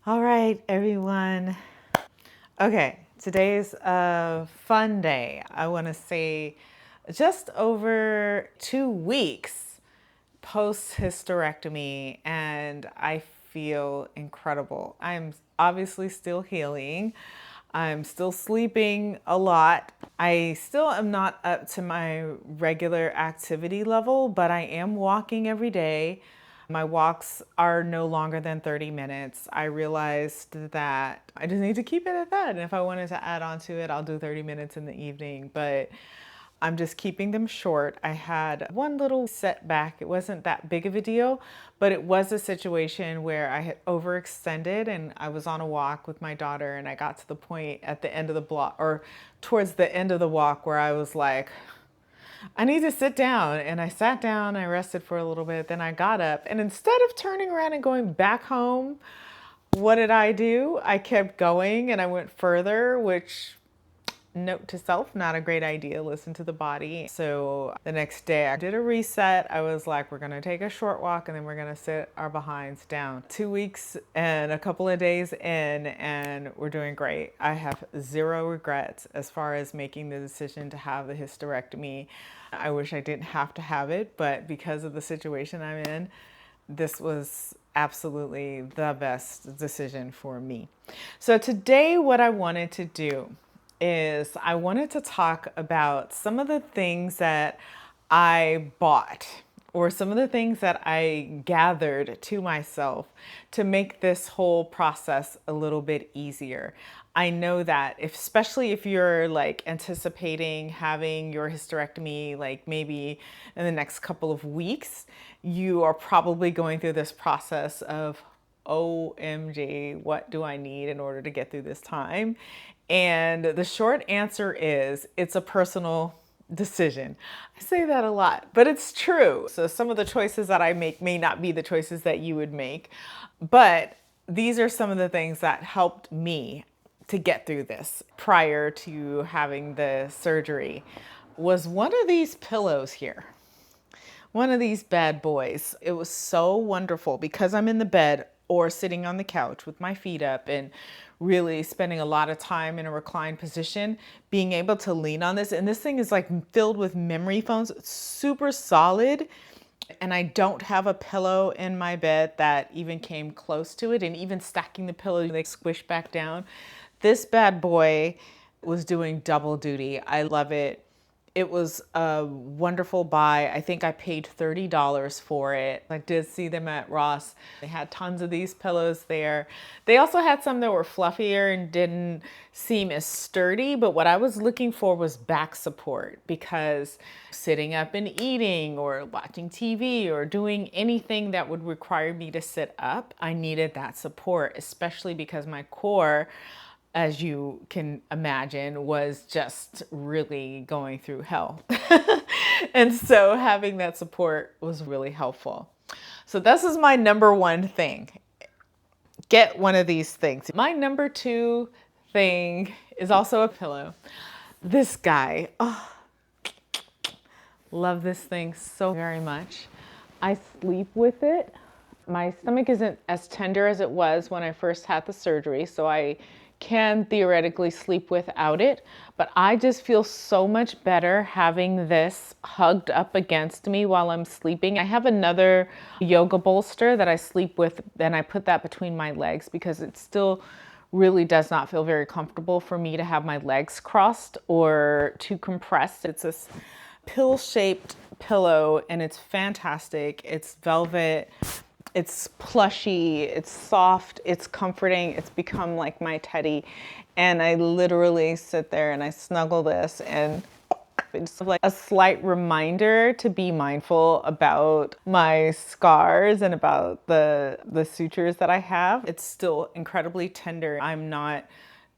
All right, everyone. Okay, today's a fun day. I want to say just over 2 weeks post hysterectomy, and I feel incredible. I'm obviously still healing. I'm still sleeping a lot. I still am not up to my regular activity level, but I am walking every day. My walks are no longer than 30 minutes. I realized that I just need to keep it at that. And if I wanted to add on to it, I'll do 30 minutes in the evening. But I'm just keeping them short. I had one little setback. It wasn't that big of a deal, but it was a situation where I had overextended and I was on a walk with my daughter and I got to the point at the end of the block or towards the end of the walk where I was like, I need to sit down. And I sat down, I rested for a little bit, then I got up. And instead of turning around and going back home, what did I do? I kept going and I went further, which, note to self, not a great idea. Listen to the body. So the next day I did a reset. I was like, we're going to take a short walk and then we're going to sit our behinds down. 2 weeks and a couple of days in, and we're doing great. I have zero regrets as far as making the decision to have the hysterectomy. I wish I didn't have to have it, but because of the situation I'm in, this was absolutely the best decision for me. So today what I wanted to do is I wanted to talk about some of the things that I bought or some of the things that I gathered to myself to make this whole process a little bit easier. I know that especially if you're like anticipating having your hysterectomy, like maybe in the next couple of weeks, you are probably going through this process of, OMG, what do I need in order to get through this time? And the short answer is it's a personal decision. I say that a lot, but it's true. So some of the choices that I make may not be the choices that you would make, but these are some of the things that helped me to get through this prior to having the surgery. Was one of these pillows here. One of these bad boys. It was so wonderful because I'm in the bed or sitting on the couch with my feet up and really spending a lot of time in a reclined position, being able to lean on this. And this thing is like filled with memory foams. It's super solid. And I don't have a pillow in my bed that even came close to it. And even stacking the pillow, they squish back down. This bad boy was doing double duty. I love it. It was a wonderful buy. I think I paid $30 for it. I did see them at Ross. They had tons of these pillows there. They also had some that were fluffier and didn't seem as sturdy, but what I was looking for was back support because sitting up and eating or watching TV or doing anything that would require me to sit up, I needed that support, especially because my core, as you can imagine, was just really going through hell. And so having that support was really helpful. So this is my number one thing. Get one of these things. My number two thing is also a pillow. This guy, oh, love this thing so very much. I sleep with it. My stomach isn't as tender as it was when I first had the surgery, so I can theoretically sleep without it, but I just feel so much better having this hugged up against me while I'm sleeping. I have another yoga bolster that I sleep with, and I put that between my legs because it still really does not feel very comfortable for me to have my legs crossed or too compressed. It's this pill-shaped pillow and it's fantastic. It's velvet. It's plushy, it's soft, it's comforting, it's become like my teddy. And I literally sit there and I snuggle this, and it's like a slight reminder to be mindful about my scars and about the sutures that I have. It's still incredibly tender. I'm not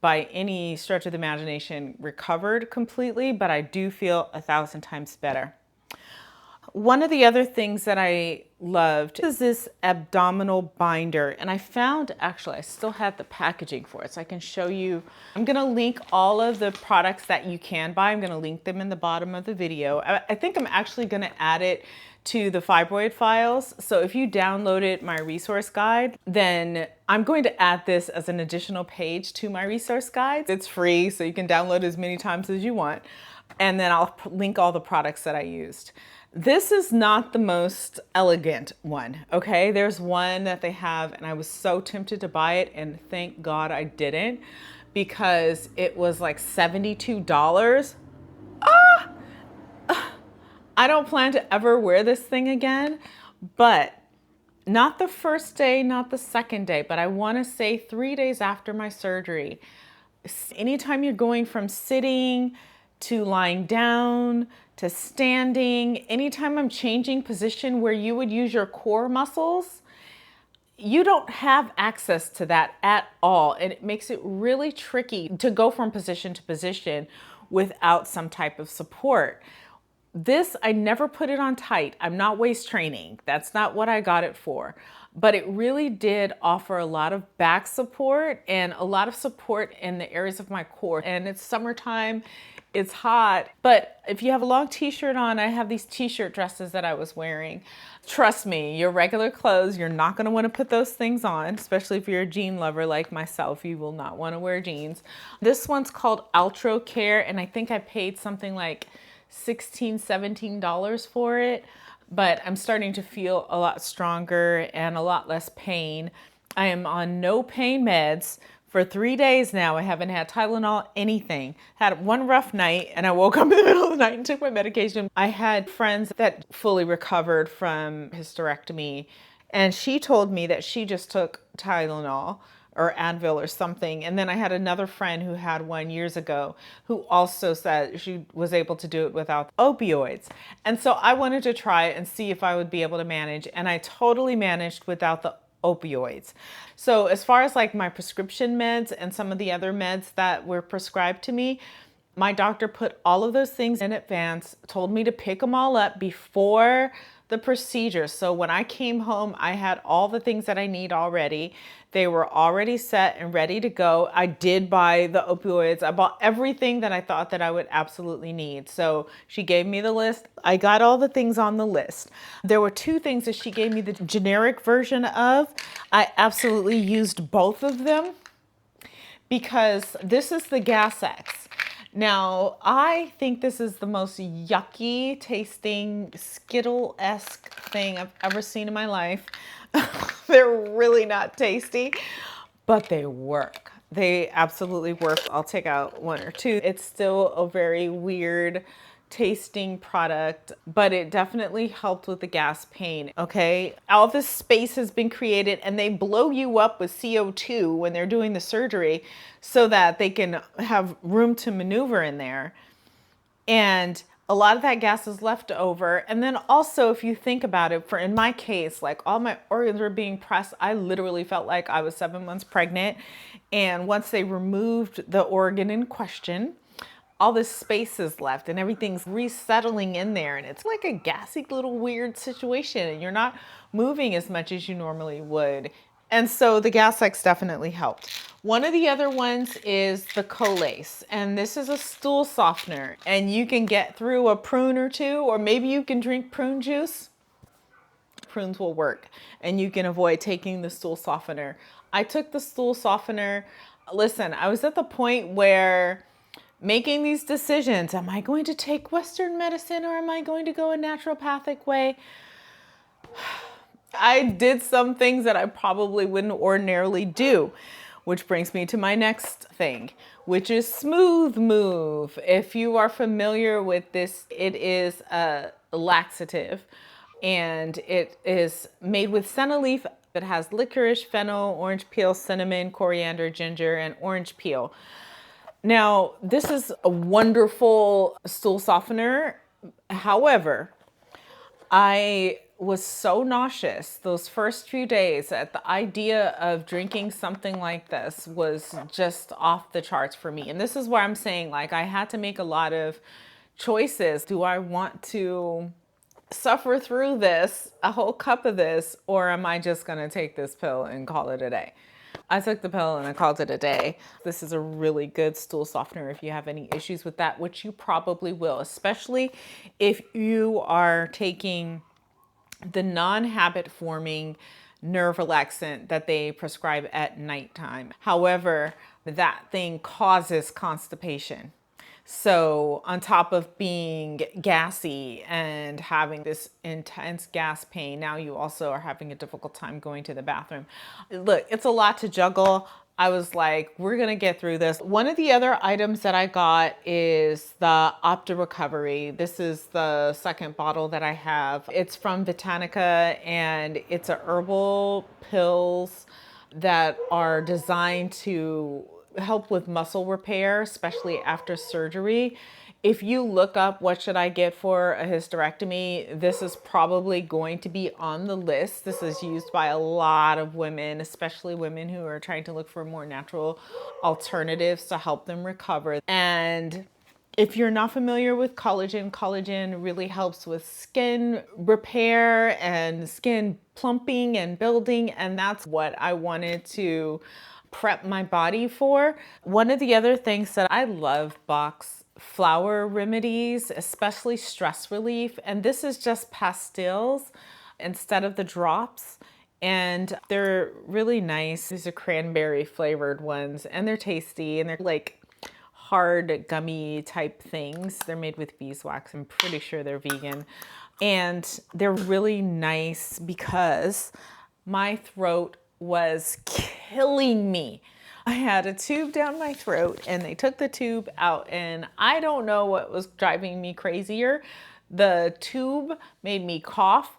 by any stretch of the imagination recovered completely, but I do feel 1,000 times better. One of the other things that I loved is this abdominal binder, and I found, actually, I still have the packaging for it, so I can show you. I'm gonna link all of the products that you can buy. I'm gonna link them in the bottom of the video. I think I'm actually gonna add it to the fibroid files. So if you downloaded my resource guide, then I'm going to add this as an additional page to my resource guide. It's free, so you can download as many times as you want. And then I'll link all the products that I used. This is not the most elegant one, okay? There's one that they have, and I was so tempted to buy it, and thank God I didn't, because it was like $72. I don't plan to ever wear this thing again, but not the first day, not the second day, but I want to say 3 days after my surgery. Anytime you're going from sitting to lying down to standing, anytime I'm changing position where you would use your core muscles, you don't have access to that at all. And it makes it really tricky to go from position to position without some type of support. This, I never put it on tight. I'm not waist training. That's not what I got it for. But it really did offer a lot of back support and a lot of support in the areas of my core. And it's summertime, it's hot. But if you have a long t-shirt on, I have these t-shirt dresses that I was wearing. Trust me, your regular clothes, you're not gonna wanna put those things on, especially if you're a jean lover like myself, you will not wanna wear jeans. This one's called Ultra Care, and I think I paid something like $16, $17 for it, but I'm starting to feel a lot stronger and a lot less pain. I am on no pain meds for 3 days now. I haven't had Tylenol, anything. Had one rough night and I woke up in the middle of the night and took my medication. I had friends that fully recovered from hysterectomy, and she told me that she just took Tylenol or Advil or something. And then I had another friend who had one years ago who also said she was able to do it without opioids. And so I wanted to try it and see if I would be able to manage. And I totally managed without the opioids. So as far as like my prescription meds and some of the other meds that were prescribed to me, my doctor put all of those things in advance, told me to pick them all up before the procedure. So when I came home, I had all the things that I need already. They were already set and ready to go. I did buy the opioids. I bought everything that I thought that I would absolutely need. So she gave me the list. I got all the things on the list. There were 2 things that she gave me the generic version of. I absolutely used both of them because this is the Gas X. Now, I think this is the most yucky tasting Skittle-esque thing I've ever seen in my life. They're really not tasty, but they work. They absolutely work. I'll take out 1 or 2. It's still a very weird tasting product, but it definitely helped with the gas pain, okay? All this space has been created and they blow you up with CO2 when they're doing the surgery so that they can have room to maneuver in there. And a lot of that gas is left over. And then also, if you think about it, in my case, like all my organs were being pressed, I literally felt like I was 7 months pregnant. And once they removed the organ in question, all this space is left and everything's resettling in there, and it's like a gassy little weird situation and you're not moving as much as you normally would. And so the Gas X definitely helped. One of the other ones is the Colace, and this is a stool softener, and you can get through a prune or 2, or maybe you can drink prune juice. Prunes will work and you can avoid taking the stool softener. I took the stool softener. Listen, I was at the point where making these decisions, am I going to take Western medicine or am I going to go a naturopathic way? I did some things that I probably wouldn't ordinarily do, which brings me to my next thing, which is Smooth Move. If you are familiar with this, it is a laxative and it is made with senna leaf. It has licorice, fennel, orange peel, cinnamon, coriander, ginger, and orange peel. Now, this is a wonderful stool softener. However, I was so nauseous those first few days that the idea of drinking something like this was just off the charts for me. And this is where I'm saying, like, I had to make a lot of choices. Do I want to suffer through this, a whole cup of this, or am I just going to take this pill and call it a day? I took the pill and I called it a day. This is a really good stool softener if you have any issues with that, which you probably will, especially if you are taking the non-habit forming nerve relaxant that they prescribe at nighttime. However, that thing causes constipation. So, on top of being gassy and having this intense gas pain, now you also are having a difficult time going to the bathroom. Look, it's a lot to juggle. I was like, we're gonna get through this. One of the other items that I got is the Opta Recovery. This is the second bottle that I have. It's from Botanica, and it's a herbal pills that are designed to help with muscle repair, especially after surgery. If you look up what should I get for a hysterectomy, this is probably going to be on the list. This is used by a lot of women, especially women who are trying to look for more natural alternatives to help them recover. And if you're not familiar with collagen, collagen really helps with skin repair and skin plumping and building, and that's what I wanted to prep my body for. One of the other things that I love box flower remedies, especially stress relief, and this is just pastilles instead of the drops. And they're really nice. These are cranberry flavored ones, and they're tasty, and they're like hard gummy type things. They're made with beeswax. I'm pretty sure they're vegan. And they're really nice because my throat was killing me. I had a tube down my throat, and they took the tube out, and I don't know what was driving me crazier. The tube made me cough.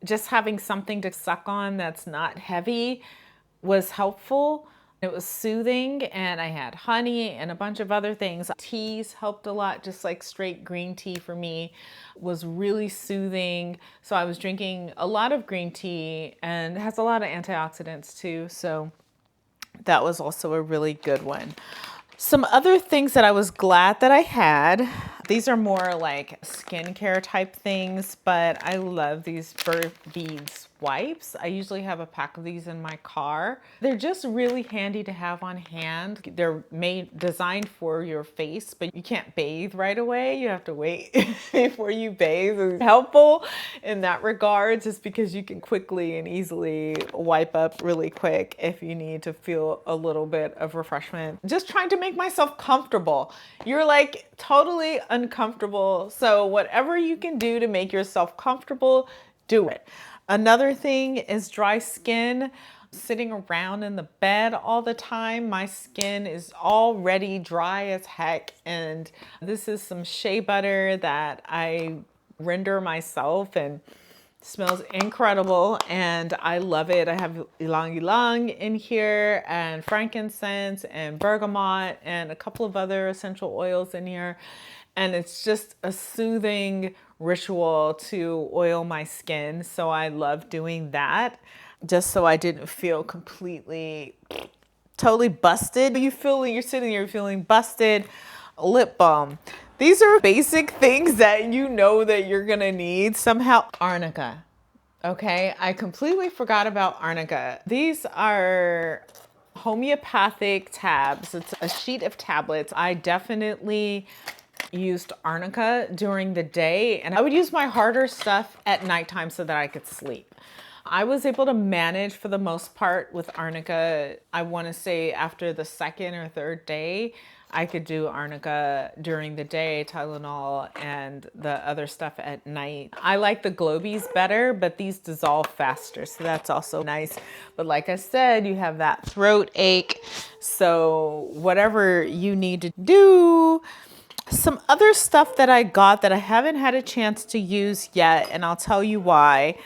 Just having something to suck on that's not heavy was helpful. It was soothing, and I had honey and a bunch of other things. Teas helped a lot, just like straight green tea for me was really soothing. So I was drinking a lot of green tea, and it has a lot of antioxidants too. So that was also a really good one. Some other things that I was glad that I had, these are more like skincare type things, but I love these Bird Beads wipes. I usually have a pack of these in my car. They're just really handy to have on hand. They're designed for your face, but you can't bathe right away. You have to wait before you bathe. It's helpful in that regard, just because you can quickly and easily wipe up really quick if you need to feel a little bit of refreshment. Just trying to make myself comfortable. You're like totally uncomfortable. So whatever you can do to make yourself comfortable, do it. Another thing is dry skin. Sitting around in the bed all the time, my skin is already dry as heck. And this is some shea butter that I render myself, and smells incredible, and I love it. I have ylang ylang in here, and frankincense and bergamot and a couple of other essential oils in here. And it's just a soothing ritual to oil my skin. So I love doing that, just so I didn't feel completely, totally busted. You're sitting here feeling busted. Lip balm. These are basic things that you know that you're gonna need somehow. Arnica. Okay, I completely forgot about arnica. These are homeopathic tabs. It's a sheet of tablets. I definitely used arnica during the day, and I would use my harder stuff at nighttime so that I could sleep. I was able to manage for the most part with arnica. I want to say after the second or third day, I could do arnica during the day, Tylenol, and the other stuff at night. I like the Globies better, but these dissolve faster, so that's also nice. But like I said, you have that throat ache, so whatever you need to do. Some other stuff that I got that I haven't had a chance to use yet, and I'll tell you why,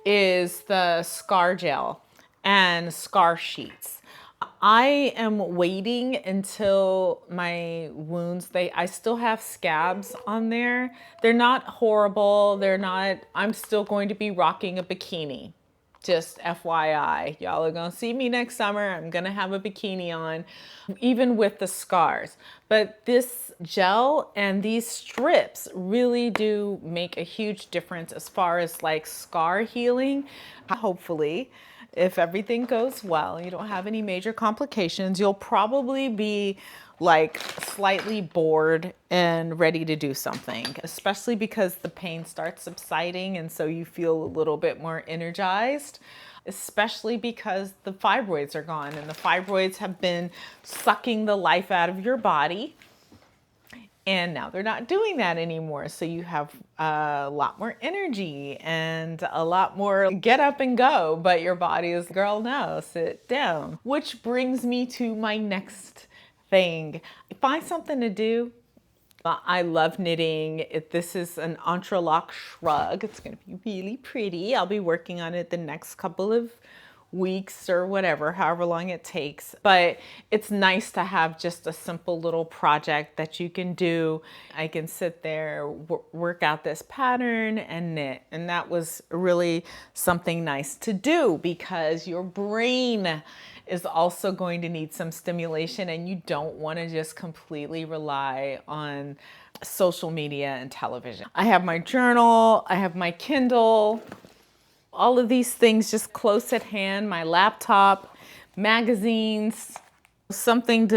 is the scar gel and scar sheets. I am waiting until my wounds, I still have scabs on there. They're not horrible. I'm still going to be rocking a bikini. Just FYI, y'all are gonna see me next summer. I'm gonna have a bikini on, even with the scars. But this gel and these strips really do make a huge difference as far as like scar healing, hopefully. If everything goes well, you don't have any major complications, you'll probably be like slightly bored and ready to do something, especially because the pain starts subsiding and so you feel a little bit more energized, especially because the fibroids are gone and the fibroids have been sucking the life out of your body. And now they're not doing that anymore. So you have a lot more energy and a lot more get up and go, but your body is, girl, no, sit down. Which brings me to my next thing. Find something to do. I love knitting. This is an entrelac shrug. It's going to be really pretty. I'll be working on it the next couple of weeks or whatever, however long it takes. But it's nice to have just a simple little project that you can do. I can sit there, work out this pattern and knit. And that was really something nice to do because your brain is also going to need some stimulation and you don't want to just completely rely on social media and television. I have my journal, I have my Kindle, all of these things just close at hand, my laptop, magazines, something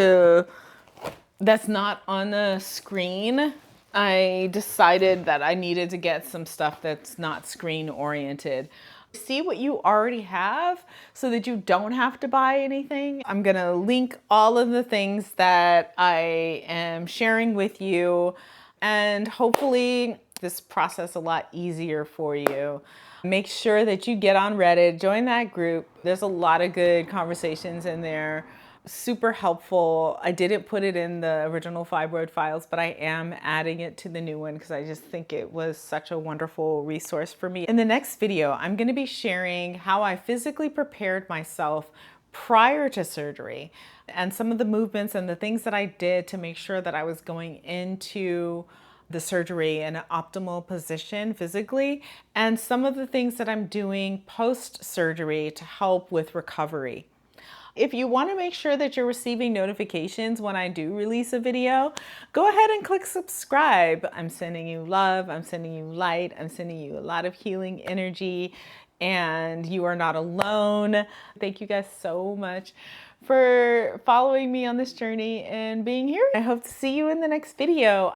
that's not on the screen. I decided that I needed to get some stuff that's not screen oriented. See what you already have so that you don't have to buy anything. I'm gonna link all of the things that I am sharing with you and hopefully this process a lot easier for you. Make sure that you get on Reddit, join that group. There's a lot of good conversations in there. Super helpful. I didn't put it in the original fibroid files, but I am adding it to the new one because I just think it was such a wonderful resource for me. In the next video, I'm going to be sharing how I physically prepared myself prior to surgery and some of the movements and the things that I did to make sure that I was going into the surgery in an optimal position physically, and some of the things that I'm doing post-surgery to help with recovery. If you want to make sure that you're receiving notifications when I do release a video, go ahead and click subscribe. I'm sending you love, I'm sending you light, I'm sending you a lot of healing energy, and you are not alone. Thank you guys so much for following me on this journey and being here. I hope to see you in the next video.